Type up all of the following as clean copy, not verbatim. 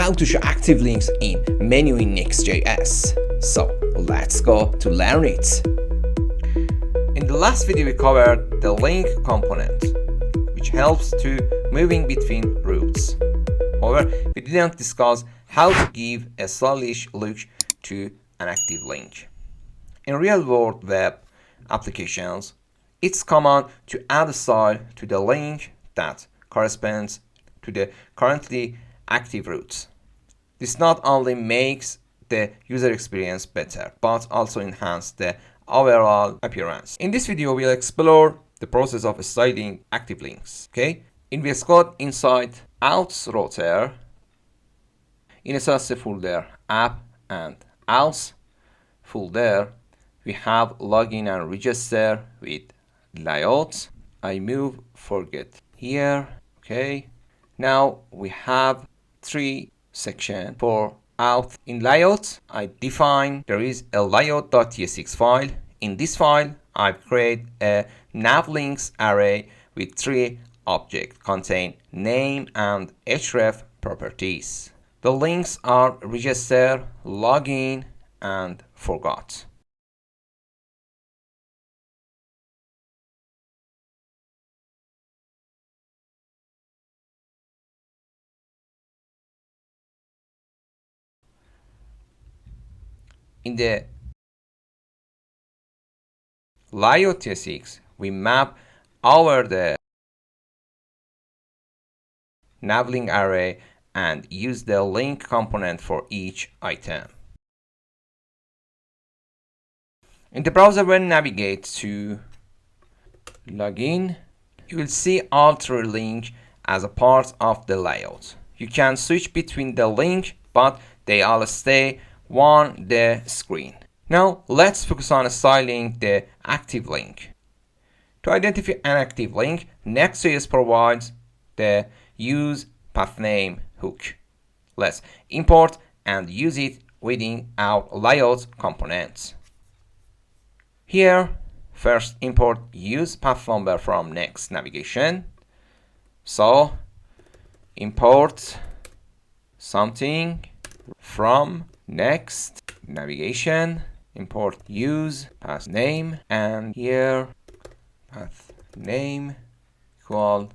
how to show active links in menu in Next.js. So let's go to learn it. In the last video we covered the link component, which helps to moving between routes. However, we didn't discuss how to give a stylish look to an active link. In real-world web applications, it's common to add a style to the link that corresponds to the currently active routes. This not only makes the user experience better, but also enhances the overall appearance. In this video, we'll explore the process of styling active links. Okay, in VS Code, inside Outs router, in a CSS folder, app and outs folder, we have login and register with layout. I move forget here. Okay, now we have three sections for out. In layout, I define there is a layout.tsx file. In this file, I create a navlinks array with three objects contain name and href properties. The links are register, login, and forgot. In the layout.tsx, we map over the navlink array and use the link component for each item. In the browser, when you navigate to login, you will see all three links as a part of the layout. You can switch between the link, but they all stay on the screen. Now let's focus on styling the active link. To identify an active link, Next.js provides the usePathname hook. Let's import and use it within our layout components. Here, first import usePathnumber from Next navigation. So import something from Next navigation, import usePathname, and here pathname equal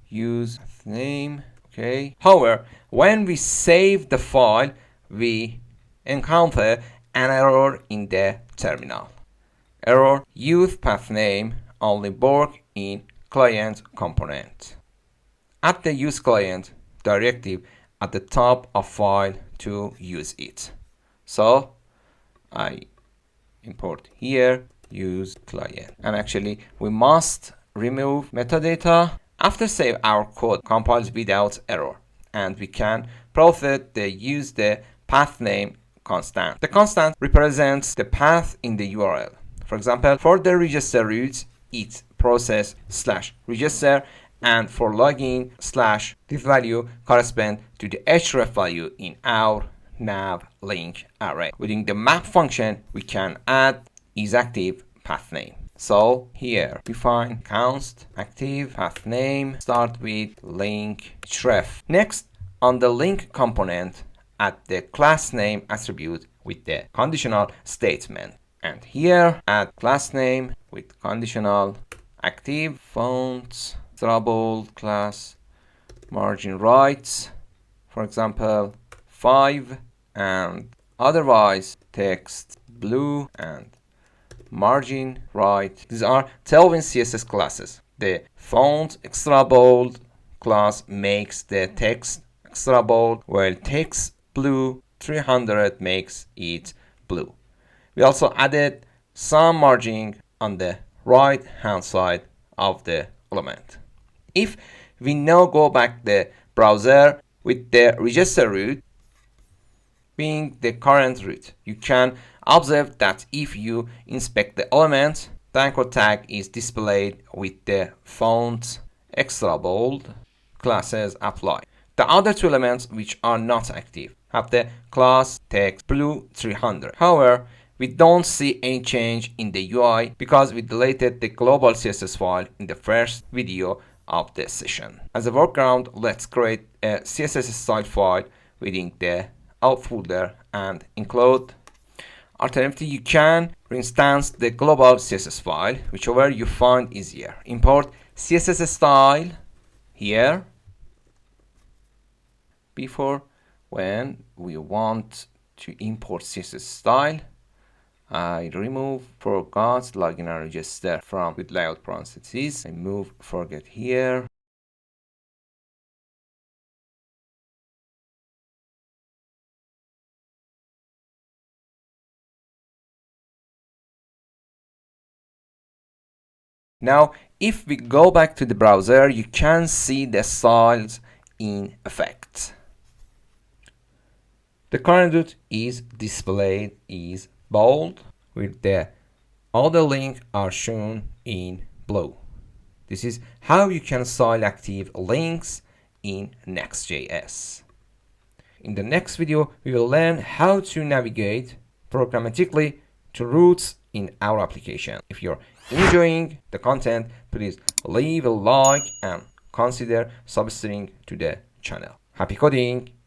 usePathname. Okay. However, when we save the file, we encounter an error in the terminal. Error: usePathname only work in client component. Add the use client directive at the top of file to use it. So I import here use client, and actually we must remove metadata. After save, our code compiles without error, and we can profit the use the path name constant. The constant represents the path in the URL. For example, for the register route, it process /register, and for login this value correspond to the href value in our nav link array. Within the map function, we can add isActive path name. So here we find const active path name start with link href. Next, on the link component, add the class name attribute with the conditional statement, and here add class name with conditional active fonts bold class margin right, for example 5, and otherwise text blue and margin right. These are Tailwind CSS classes. The font extra bold class makes the text extra bold, while text blue 300 makes it blue. We also added some margin on the right hand side of the element. If we now go back the browser with the register route being the current route, you can observe that if you inspect the element, the anchor tag is displayed with the font extra bold classes apply. The other two elements which are not active have the class text blue 300. However, we don't see any change in the UI because we deleted the global CSS file in the first video of this session. As a workaround, let's create a CSS style file within the alt folder and include. Alternatively, you can instance the global CSS file, whichever you find easier. Import CSS style here. Before, when we want to import CSS style, I remove forgot login and register from with layout parentheses. I move forget here. Now, if we go back to the browser, you can see the styles in effect. The current root is displayed is bold, with the other links are shown in blue. This is how you can style active links in Next.js. In the next video, we will learn how to navigate programmatically to routes in our application. If you're enjoying the content, please leave a like and consider subscribing to the channel. Happy coding!